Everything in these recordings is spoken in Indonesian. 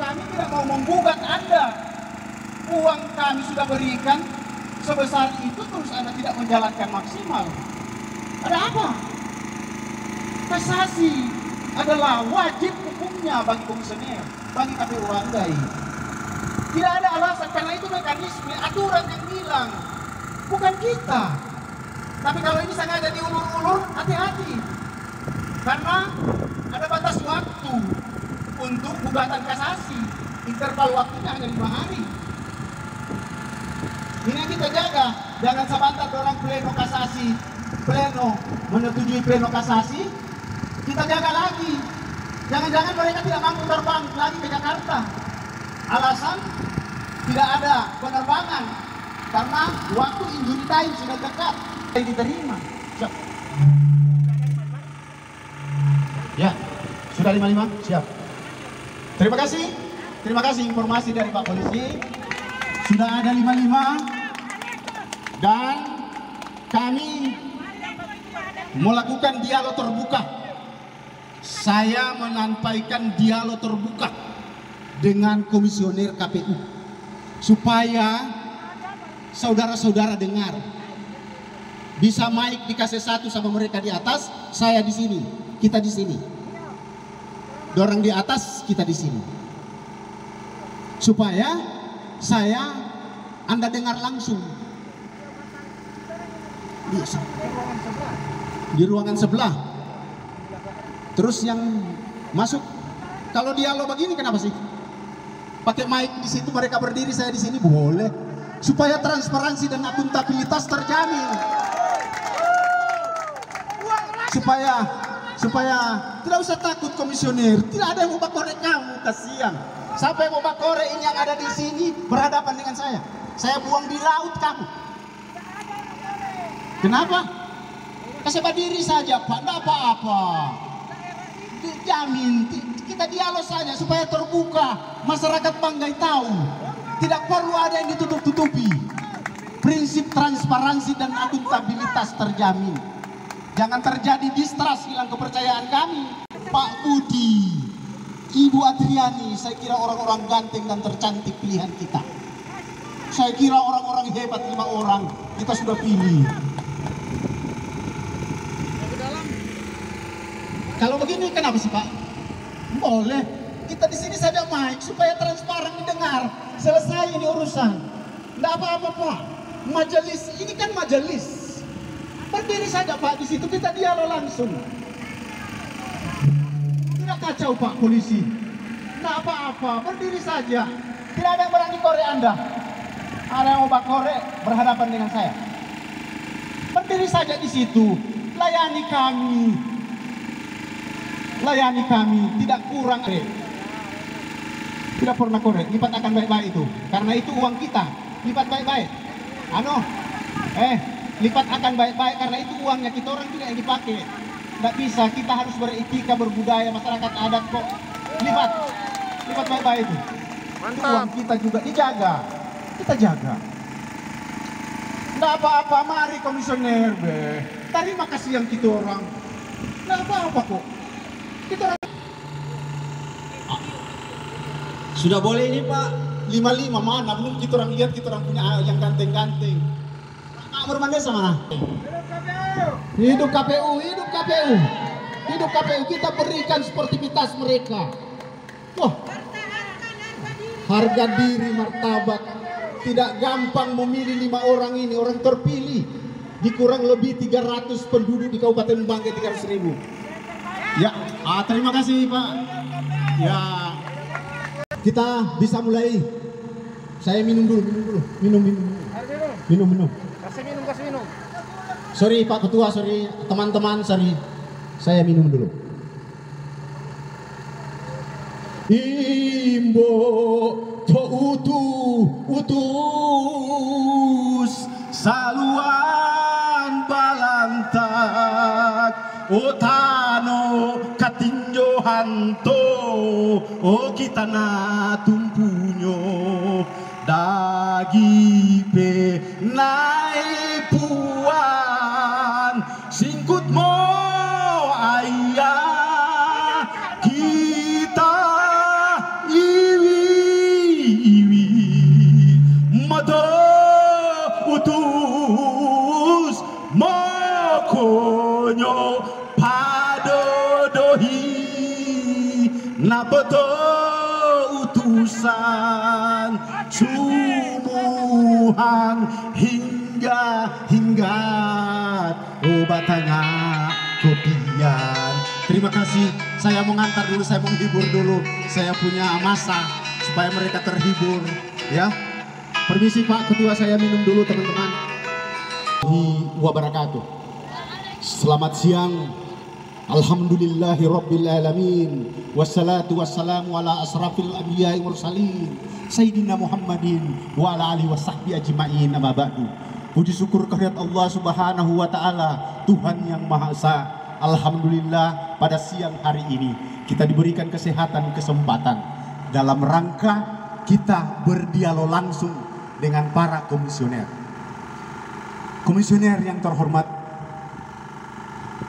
kami tidak mau menggugat Anda. Uang kami sudah berikan sebesar itu, terus Anda tidak menjalankan maksimal. Ada apa? Kasasi adalah wajib hukumnya bagi komisioner, bagi KPU Anda ini. Tidak ada alasan, karena itu mekanisme, aturan yang bilang, bukan kita. Tapi kalau ini sengaja diulur-ulur, hati-hati. Karena ada batas waktu untuk gugatan kasasi. Interval waktunya hanya 5 hari. Ini yang kita jaga. Jangan sebentar orang pleno kasasi, pleno menyetujui pleno kasasi, kita jaga lagi. Jangan-jangan mereka tidak mampu terbang lagi ke Jakarta. Alasan tidak ada penerbangan karena waktu injury time sudah dekat. Yang diterima. Siap. Ya, sudah 55? Siap. Terima kasih informasi dari Pak Polisi. Sudah ada 55 dan kami melakukan dialog terbuka. Saya menyampaikan dialog terbuka dengan komisioner KPU supaya saudara-saudara dengar. Bisa mic dikasih satu sama mereka di atas, saya di sini, kita di sini. Dorang di atas, kita di sini. Supaya Anda dengar langsung. Di ruangan sebelah. Terus yang masuk, kalau dialog begini kenapa sih? Pakai mic di situ, mereka berdiri, saya di sini, boleh. Supaya transparansi dan akuntabilitas terjamin. Supaya tidak usah takut komisioner, tidak ada yang mau korek kamu, kasihan. Siapa yang mau korek ini yang ada di sini berhadapan dengan saya? Saya buang di laut kamu. Kenapa? Kasih berdiri saja Pak, tidak apa-apa. Jamin, kita dialog saja supaya terbuka, masyarakat Banggai tahu. Tidak perlu ada yang ditutup-tutupi. Prinsip transparansi dan akuntabilitas terjamin. Jangan terjadi distrust, hilang kepercayaan kami. Pak Budi, Ibu Adriani, saya kira orang-orang ganteng dan tercantik pilihan kita. Saya kira orang-orang hebat 5 orang kita sudah pilih. Kalau begini kenapa sih Pak? Boleh. Kita di sini saja mic supaya transparan didengar. Selesai ini urusan. Tidak apa-apa Pak. Majelis ini kan majelis. Berdiri saja Pak di situ, kita dialog langsung. Tidak kacau Pak Polisi. Tidak apa-apa, berdiri saja. Tidak ada yang berani korek Anda. Ada yang mau korek berhadapan dengan saya. Berdiri saja di situ. Layani kami. Layani kami, tidak kurang. Tidak pernah korek, lipat akan baik-baik itu. Karena itu uang kita, lipat baik-baik. Lipat akan baik-baik karena itu uangnya kita orang juga yang dipakai. Tidak bisa, kita harus beretika, berbudaya, masyarakat adat kok. Lipat baik-baik itu. Mantap. Itu uang kita juga dijaga, kita jaga. Tidak apa-apa, mari komisioner terima kasih yang kita orang. Tidak apa-apa kok. Kita orang. Sudah boleh ini Pak. 55 mana? Belum kita orang lihat, kita orang punya yang ganteng-ganteng. Mandesa mana? Hidup KPU, hidup KPU, hidup KPU. Kita berikan sportivitas mereka. Wah, harga diri, martabat. Tidak gampang memilih 5 orang ini, orang terpilih di kurang lebih 300 penduduk di Kabupaten Banggai, 300.000. Ya, terima kasih Pak. Ya, kita bisa mulai. Saya minum dulu. Minum. Kasih minum. Sorry Pak Ketua, sorry teman-teman, sorry. Saya minum dulu. Imbo to utus saluan balantak otano katinjo hanto o kita na tumpunyo dagi pe nai puan singkut mo ayah kita iwi terusan sumuhan hingga obatnya kopian. Terima kasih, saya mengantar dulu, saya menghibur dulu, saya punya masa supaya mereka terhibur ya. Permisi Pak Ketua, saya minum dulu teman-teman. Wabarakatuh. Selamat siang. Alhamdulillahi Rabbil Alamin. Wassalatu wassalamu ala asrafil anbiya'i mursalin Sayyidina Muhammadin wa ala alihi wa sahbihi ajma'in, amma ba'du. Puji syukur kehadirat Allah Subhanahu wa Ta'ala, Tuhan yang Maha Esa. Alhamdulillah pada siang hari ini kita diberikan kesehatan, kesempatan dalam rangka kita berdialog langsung dengan para komisioner. Komisioner yang terhormat,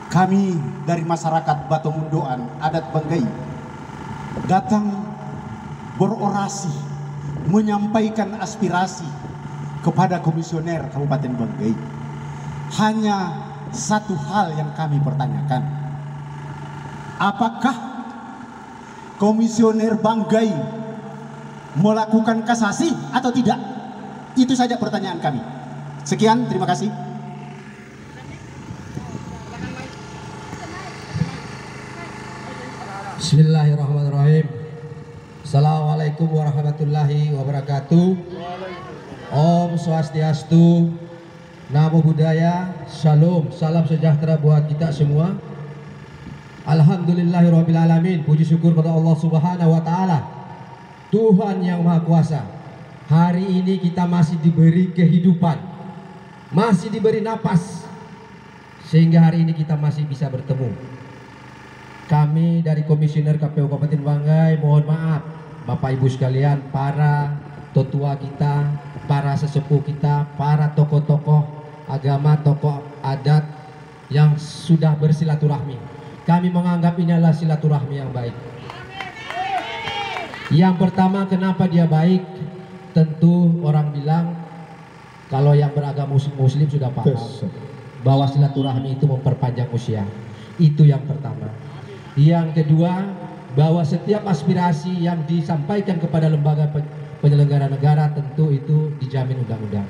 kami dari masyarakat Batu Mundoan adat Banggai datang berorasi menyampaikan aspirasi kepada komisioner Kabupaten Banggai. Hanya satu hal yang kami pertanyakan, apakah komisioner Banggai melakukan kasasi atau tidak? Itu saja pertanyaan kami. Sekian, terima kasih. Bismillahirrahmanirrahim. Assalamualaikum warahmatullahi wabarakatuh. Om Swastiastu, Namo Buddhaya, Shalom, salam sejahtera buat kita semua. Alhamdulillahirabbil alamin. Puji syukur kepada Allah Subhanahu wa Ta'ala, Tuhan yang Maha Kuasa. Hari ini kita masih diberi kehidupan, masih diberi napas, sehingga hari ini kita masih bisa bertemu. Kami dari Komisioner KPU Kabupaten Banggai mohon maaf Bapak Ibu sekalian, para tetua kita, para sesepuh kita, para tokoh-tokoh agama, tokoh adat yang sudah bersilaturahmi. Kami menganggap ini adalah silaturahmi yang baik. Yang pertama, kenapa dia baik? Tentu orang bilang kalau yang beragama muslim sudah paham bahwa silaturahmi itu memperpanjang usia. Itu yang pertama. Yang kedua, bahwa setiap aspirasi yang disampaikan kepada lembaga penyelenggara negara tentu itu dijamin undang-undang.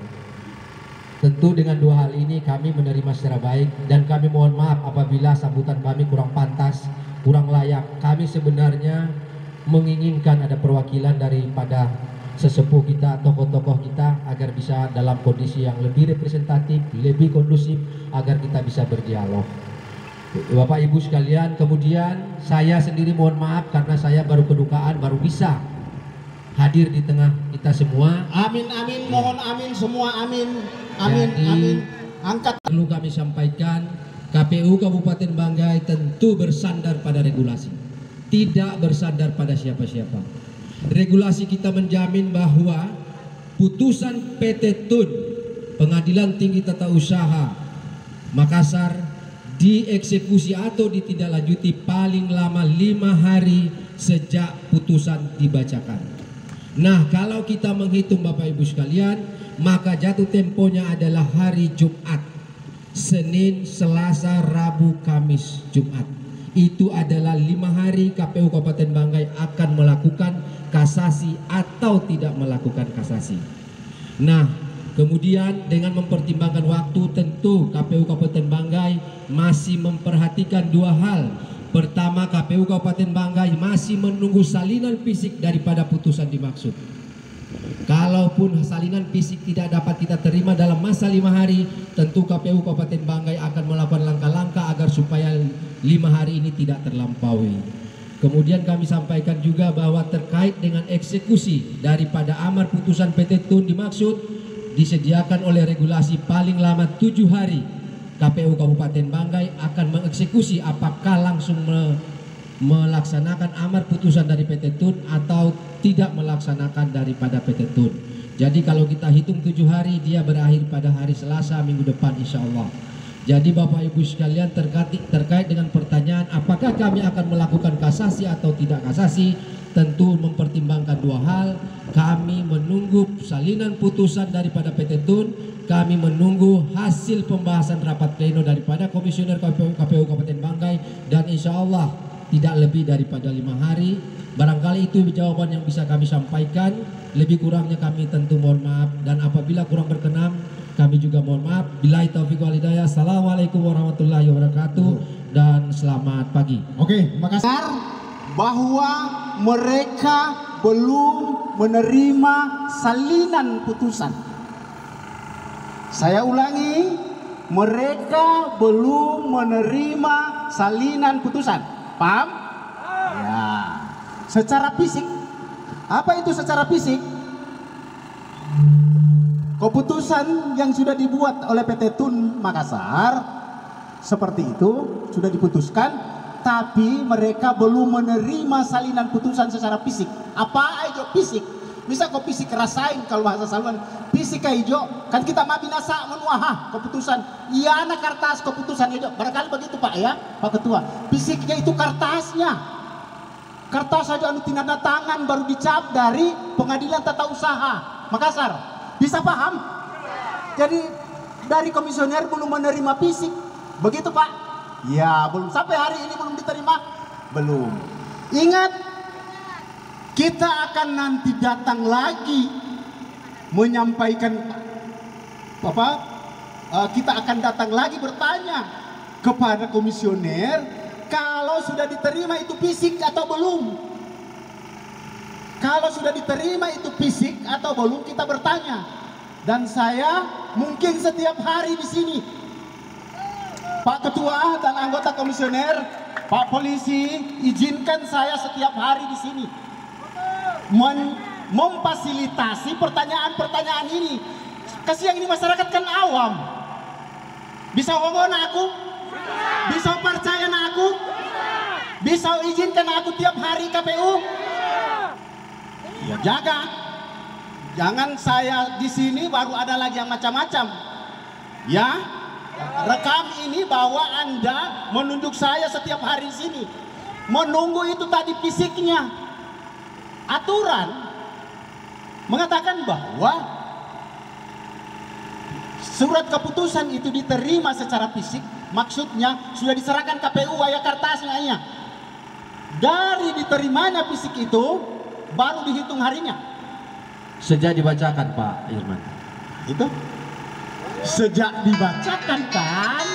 Tentu dengan dua hal ini kami menerima secara baik, dan kami mohon maaf apabila sambutan kami kurang pantas, kurang layak. Kami sebenarnya menginginkan ada perwakilan daripada sesepuh kita, tokoh-tokoh kita, agar bisa dalam kondisi yang lebih representatif, lebih kondusif, agar kita bisa berdialog. Bapak Ibu sekalian, kemudian saya sendiri mohon maaf karena saya baru kedukaan, baru bisa hadir di tengah kita semua. Amin, amin, mohon amin semua, amin, amin, Jadi, amin. Angkat. Perlu kami sampaikan, KPU Kabupaten Banggai tentu bersandar pada regulasi, tidak bersandar pada siapa-siapa. Regulasi kita menjamin bahwa putusan PT TUN Pengadilan Tinggi Tata Usaha Makassar dieksekusi atau ditindaklanjuti paling lama 5 hari sejak putusan dibacakan. Nah, kalau kita menghitung Bapak Ibu sekalian, maka jatuh temponya adalah hari Jumat, Senin, Selasa, Rabu, Kamis, Jumat. Itu adalah 5 hari KPU Kabupaten Banggai akan melakukan kasasi atau tidak melakukan kasasi. Nah, kemudian dengan mempertimbangkan waktu, tentu KPU Kabupaten Banggai masih memperhatikan dua hal. Pertama, KPU Kabupaten Banggai masih menunggu salinan fisik daripada putusan dimaksud. Kalaupun salinan fisik tidak dapat kita terima dalam masa 5 hari, tentu KPU Kabupaten Banggai akan melakukan langkah-langkah agar supaya 5 hari ini tidak terlampaui. Kemudian kami sampaikan juga bahwa terkait dengan eksekusi daripada amar putusan PT TUN dimaksud, disediakan oleh regulasi paling lama 7 hari KPU Kabupaten Banggai akan mengeksekusi apakah langsung melaksanakan amar putusan dari PT TUN atau tidak melaksanakan daripada PT TUN. Jadi kalau kita hitung 7 hari, dia berakhir pada hari Selasa minggu depan insya Allah. Jadi Bapak Ibu sekalian, terkait dengan pertanyaan apakah kami akan melakukan kasasi atau tidak kasasi, tentu mempertimbangkan dua hal. Kami menunggu salinan putusan daripada PT TUN, kami menunggu hasil pembahasan rapat pleno daripada Komisioner KPU Kabupaten Banggai, dan insya Allah tidak lebih daripada 5 hari. Barangkali itu jawaban yang bisa kami sampaikan. Lebih kurangnya kami tentu mohon maaf, dan apabila kurang berkenan kami juga mohon maaf. Billahi taufiq wal hidayah. Assalamualaikum warahmatullahi wabarakatuh dan selamat pagi. Oke, makasih. Bahwa mereka belum menerima salinan putusan. Saya ulangi, mereka belum menerima salinan putusan. Paham? Ya. Secara fisik. Apa itu secara fisik? Keputusan yang sudah dibuat oleh PT Tun Makassar seperti itu sudah diputuskan, tapi mereka belum menerima salinan putusan secara fisik. Apa aja fisik? Bisa kau fisik rasain kalau bahasa saluan. Fisik hijau kan kita mabi nasa menuah keputusan. Iya anak kertas keputusan hijau. Barangkali begitu Pak ya, Pak Ketua. Fisiknya itu kertasnya. Kertas saja anu tanda tangan baru dicap dari Pengadilan Tata Usaha Makassar. Bisa paham? Jadi dari komisioner belum menerima fisik. Begitu Pak? Ya belum, sampai hari ini belum diterima. Belum. Ingat, kita akan nanti datang lagi menyampaikan apa? Kita akan datang lagi bertanya kepada komisioner kalau sudah diterima itu fisik atau belum. Kalau sudah diterima itu fisik atau belum, kita bertanya. Dan saya mungkin setiap hari di sini, Pak Ketua dan anggota komisioner, Pak Polisi, izinkan saya setiap hari di sini memfasilitasi pertanyaan-pertanyaan ini. Kasihan ini masyarakat kan awam. Bisa ngomong aku? Bisa percaya aku? Bisa izinkan aku tiap hari KPU? Ya jaga. Jangan saya di sini baru ada lagi yang macam-macam. Ya, rekam ini bahwa Anda menunjuk saya setiap hari di sini. Menunggu itu tadi fisiknya. Aturan mengatakan bahwa surat keputusan itu diterima secara fisik, maksudnya sudah diserahkan KPU waya kertasnya ya. Dari diterimanya fisik itu baru dihitung harinya. Sejak dibacakan Pak Irman. Itu sejak dibacakan kan?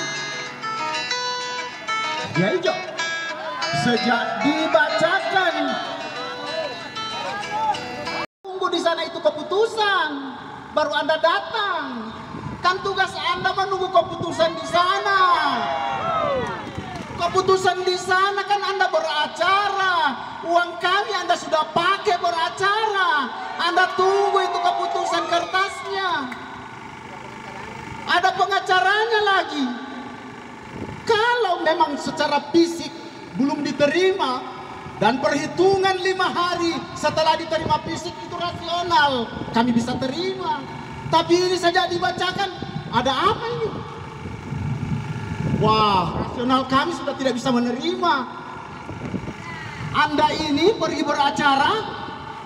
Ya hijau. Sejak dibacakan. Tunggu di sana itu keputusan, baru Anda datang. Kan tugas Anda menunggu keputusan di sana. Keputusan di sana kan Anda beracara. Uang kami Anda sudah pakai beracara. Anda tunggu itu keputusan kertasnya. Ada pengacaranya lagi. Kalau memang secara fisik belum diterima dan perhitungan 5 hari setelah diterima fisik itu rasional, kami bisa terima. Tapi ini saja dibacakan, ada apa ini? Wah, rasional kami sudah tidak bisa menerima. Anda ini pergi beracara,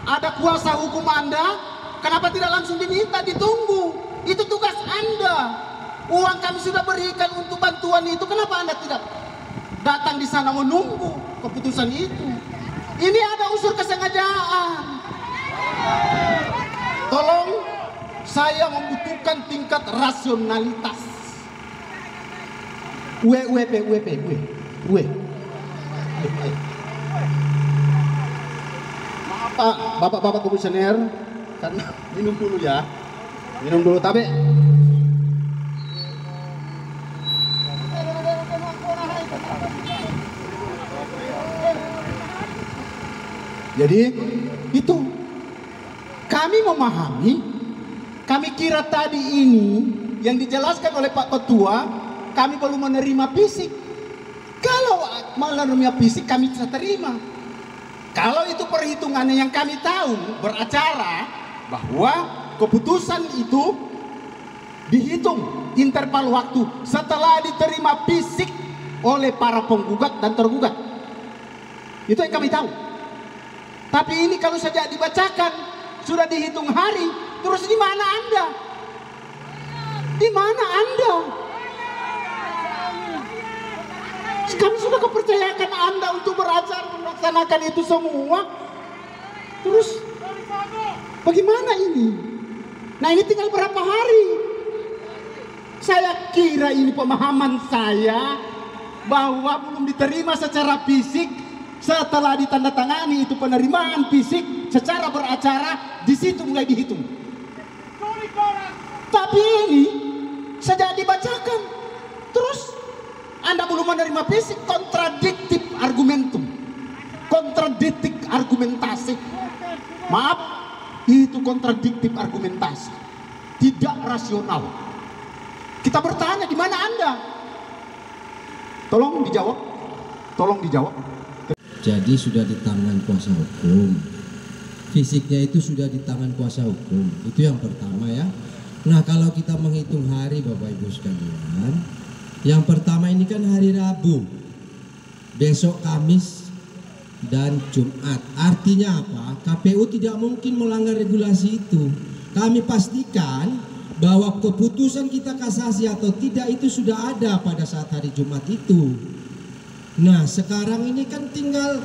ada kuasa hukum Anda, kenapa tidak langsung diminta, ditunggu? Itu tugas Anda. Uang kami sudah berikan untuk bantuan itu, kenapa Anda tidak datang di sana menunggu keputusan itu? Ini ada unsur kesengajaan. Tolong, saya membutuhkan tingkat rasionalitas. Maaf Pak, bapak-bapak komisioner, karena minum dulu ya. Minum dulu tapi. Jadi itu kami memahami, kami kira tadi ini yang dijelaskan oleh Pak Ketua, kami belum menerima fisik. Kalau menerima fisik kami bisa terima. Kalau itu perhitungannya yang kami tahu beracara bahwa keputusan itu dihitung interval waktu setelah diterima fisik oleh para penggugat dan tergugat. Itu yang kami tahu. Tapi ini kalau saja dibacakan sudah dihitung hari, terus di mana Anda? Di mana Anda? Kami sudah kepercayakan Anda untuk beracara melaksanakan itu semua. Terus bagaimana ini? Nah ini tinggal berapa hari? Saya kira ini pemahaman saya bahwa belum diterima secara fisik, setelah ditandatangani itu penerimaan fisik secara beracara, di situ mulai dihitung. Tapi ini sejak dibacakan, terus Anda belum menerima fisik, kontradiktif argumentum, kontradiktif argumentasi. Maaf, itu kontradiktif argumentasi, tidak rasional. Kita bertanya di mana Anda? Tolong dijawab, tolong dijawab. Jadi sudah di tangan kuasa hukum, fisiknya itu sudah di tangan kuasa hukum, itu yang pertama ya. Nah kalau kita menghitung hari Bapak Ibu sekalian, yang pertama ini kan hari Rabu, besok Kamis dan Jumat. Artinya apa? KPU tidak mungkin melanggar regulasi itu. Kami pastikan bahwa keputusan kita kasasi atau tidak itu sudah ada pada saat hari Jumat itu. Nah sekarang ini kan tinggal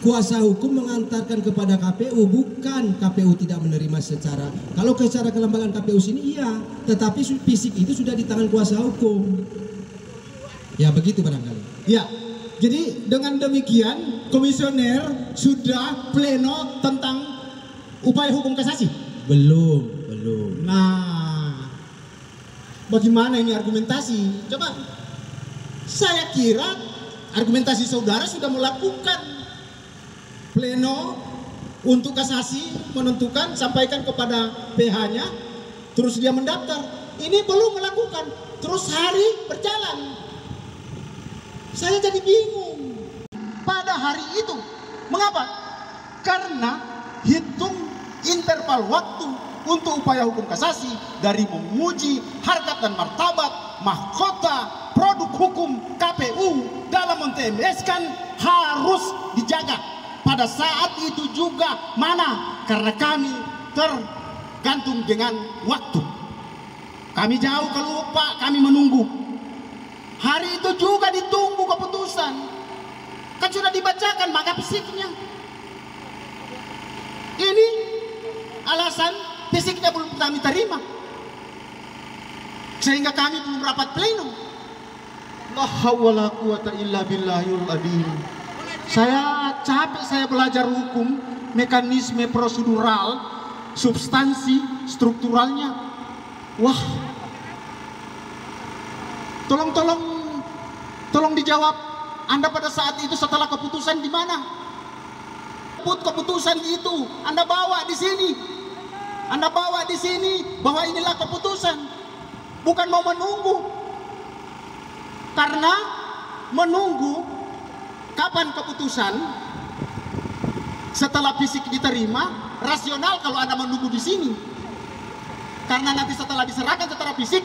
kuasa hukum mengantarkan kepada KPU, bukan KPU tidak menerima secara, kalau secara kelembagaan KPU sini iya, tetapi fisik itu sudah di tangan kuasa hukum. Ya begitu barangkali. Ya, jadi dengan demikian komisioner sudah pleno tentang upaya hukum kasasi? Belum. Nah, bagaimana ini argumentasi? Coba, saya kira argumentasi saudara sudah melakukan pleno untuk kasasi, menentukan, sampaikan kepada PH-nya, terus dia mendaftar. Ini belum melakukan, terus hari berjalan. Saya jadi bingung. Pada hari itu, mengapa? Karena hitung interval waktu untuk upaya hukum kasasi dari menguji harkat dan martabat, mahkota, produk hukum KPU dalam men-TMS-kan harus dijaga. Pada saat itu juga mana? Karena kami tergantung dengan waktu. Kami jauh keluar Pak, kami menunggu. Hari itu juga ditunggu keputusan. Kan sudah dibacakan maka fisiknya. Ini alasan fisiknya belum kami terima. Sehingga kami belum rapat pleno. La haula wala quwata illa billahil azim. Saya capek saya belajar hukum, mekanisme prosedural, substansi, strukturalnya. Wah. Tolong dijawab. Anda pada saat itu setelah keputusan di mana? Keputusan itu Anda bawa di sini. Anda bawa di sini bahwa inilah keputusan. Bukan mau menunggu. Karena menunggu kapan keputusan setelah fisik diterima, rasional kalau Anda menunggu di sini. Karena nanti setelah diserahkan secara fisik,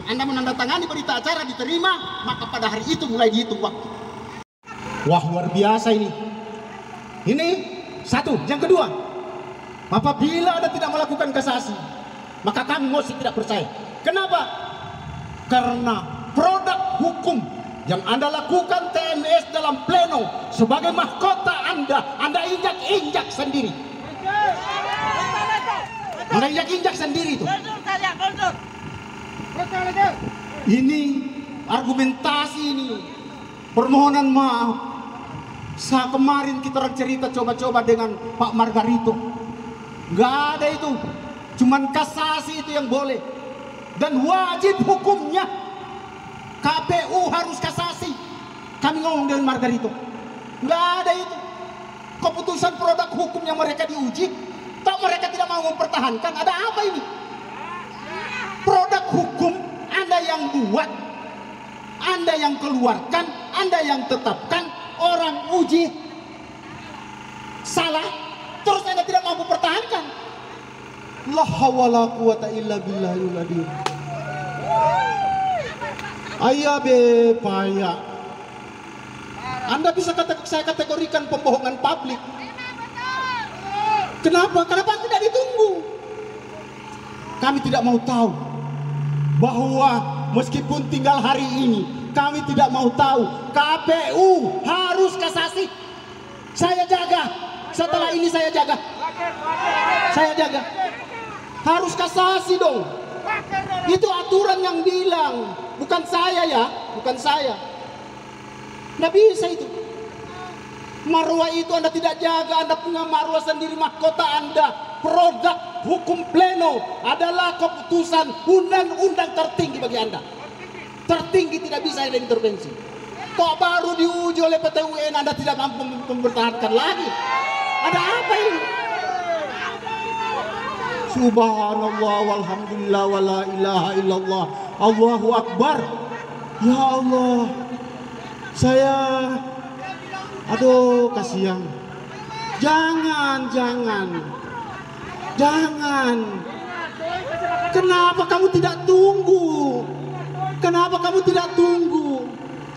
Anda menandatangani berita acara diterima, maka pada hari itu mulai dihitung waktu. Wah, luar biasa ini. Ini satu. Yang kedua, apabila Anda tidak melakukan kasasi, maka kami masih tidak percaya. Kenapa? Karena produk hukum yang Anda lakukan TMS dalam pleno sebagai mahkota Anda injak-injak sendiri. Anda injak-injak sendiri itu. Ini argumentasi ini. Permohonan maaf. Kemarin kita cerita coba-coba dengan Pak Margarito. Nggak ada itu. Cuman kasasi itu yang boleh. Dan wajib hukumnya KPU harus kasasi. Kami ngomong dengan Margarito. Nggak ada itu. Keputusan produk hukum yang mereka diuji, tak mereka tidak mau mempertahankan. Ada apa ini? Produk hukum Anda yang buat, Anda yang keluarkan, Anda yang tetapkan, orang uji salah, terus Anda tidak mampu pertahankan. La haula wala quwata illa billahil azim. Ayah be payah. Anda bisa saya kategorikan pembohongan publik. Kenapa? Kenapa tidak ditunggu? Kami tidak mau tahu bahwa meskipun tinggal hari ini Kami tidak mau tahu. KPU harus kasasi. Saya jaga. Setelah ini saya jaga. Saya jaga. Harus kasasi dong. Itu aturan yang bilang. Bukan saya ya. Bukan saya. Nggak bisa itu. Marwah itu Anda tidak jaga. Anda punya marwah sendiri, mahkota Anda. Produk hukum pleno adalah keputusan undang-undang tertinggi bagi Anda. Tertinggi, tidak bisa ada intervensi. Kok baru diuji oleh PT UN Anda tidak mampu mempertahankan lagi? Ada apa ini? Subhanallah walhamdulillah wala ilaha illallah. Allahu Akbar. Ya Allah. Saya aduh kasihan. Jangan. Kenapa kamu tidak tunggu? Kenapa kamu tidak tunggu?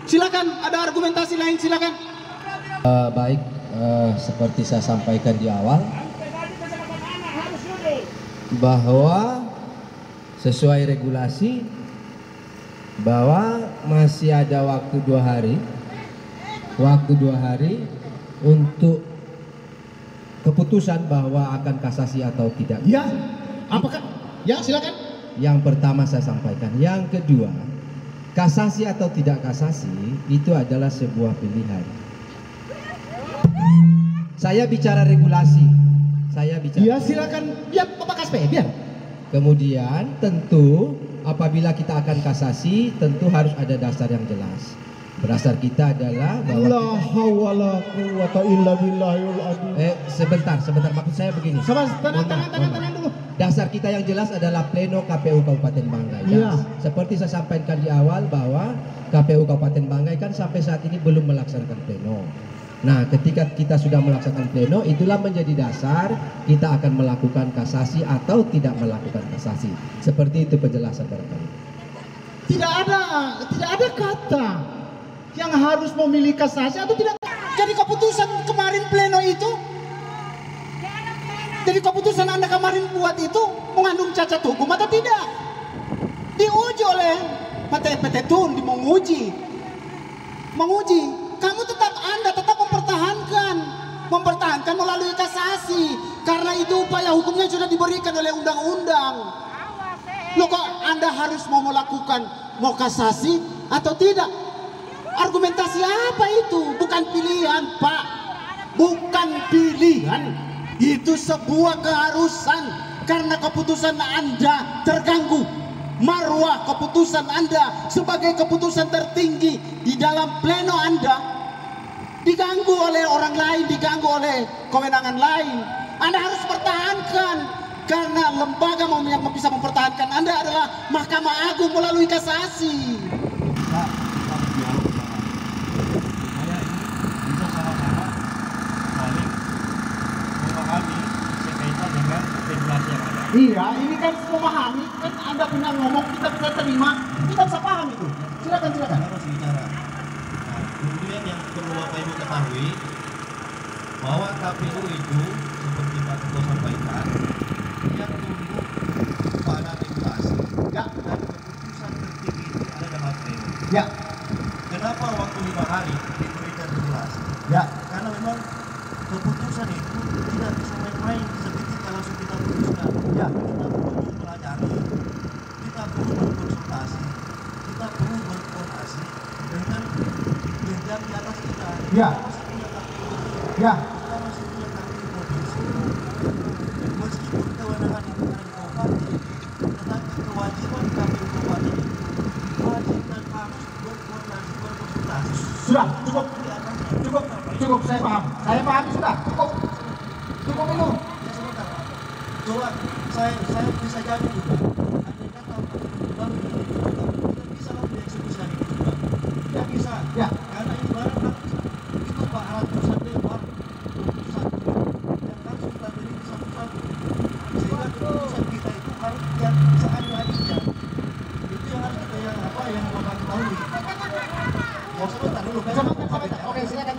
Silakan, ada argumentasi lain, silakan. Baik, seperti saya sampaikan di awal, bahwa sesuai regulasi, bahwa masih ada waktu 2 hari, untuk keputusan bahwa akan kasasi atau tidak. Ya, apakah? Ya, silakan. Yang pertama saya sampaikan. Yang kedua, kasasi atau tidak kasasi itu adalah sebuah pilihan. Saya bicara regulasi. Ya, silakan. Ya, Bapak Kaspe, biar. Kemudian tentu apabila kita akan kasasi, tentu harus ada dasar yang jelas. Dasar kita adalah bahwa la hawla quwwata illa billahil azim. Sebentar, maksud saya begini. Tangan dulu. Dasar kita yang jelas adalah pleno KPU Kabupaten Banggai. Ya. Seperti saya sampaikan di awal bahwa KPU Kabupaten Banggai kan sampai saat ini belum melaksanakan pleno. Nah, ketika kita sudah melaksanakan pleno, itulah menjadi dasar kita akan melakukan kasasi atau tidak melakukan kasasi. Seperti itu penjelasan barangkali. Tidak ada kata yang harus memilih kasasi atau tidak. Jadi keputusan kemarin pleno itu, jadi keputusan Anda kemarin buat itu mengandung cacat hukum atau tidak? Diuji oleh PT Tun, menguji. Kamu Anda tetap mempertahankan melalui kasasi, karena itu upaya hukumnya sudah diberikan oleh undang-undang. Loh, kok Anda harus mau kasasi atau tidak? Argumentasi apa itu? Bukan pilihan, Pak. Bukan pilihan. Itu sebuah keharusan karena keputusan Anda terganggu. Marwah keputusan Anda sebagai keputusan tertinggi di dalam pleno Anda diganggu oleh orang lain, diganggu oleh kewenangan lain. Anda harus pertahankan karena lembaga yang bisa mempertahankan Anda adalah Mahkamah Agung melalui kasasi. Iya, ini kan memahami, kan Anda punya ngomong, kita bisa terima, kita bisa paham itu. Silakan. Harus bicara. Nah, kemudian yang perlu Bapak Ibu ketahui bahwa KPU itu seperti Pak Ketua sampaikan, yang tunduk pada regulasi. Ya. Dan keputusan tertinggi itu ada dalam pleno. Ya. Kenapa waktu 5 hari diberikan regulasi? Ya. Karena memang keputusan itu tidak bisa main-main seketika langsung kita putuskan. Ya. Kita perlu mempelajari, kita perlu berkonsultasi, kita perlu berkoordinasi dengan jenjang di atas kita. Ya. Kita masih punya KPU, Ya. kita masih punya KPU provinsi. Meskipun kewenangan itu ada di kabupaten, tetapi kewajiban KPU kabupaten itu wajib dan harus berkoordinasi, berkonsultasi. Sudah, cukup. Di atasnya. Cukup, saya paham. Saya paham sudah. Cukup itu. Ya, sebentar. Coba saya bisa jadi juga. Andai kata Bang tidak bisa dieksekusi hari ini juga. Tidak bisa. Ya. Karena ini barang itu Pak ratusan dewan keputusan yang harus kita beri satu-satu. Sehingga keputusan kita itu harus yang seadil-adilnya. Itu yang harus kita yang Bapak ketahui. Mau sebentar dulu. Sebentar. Oke, silakan.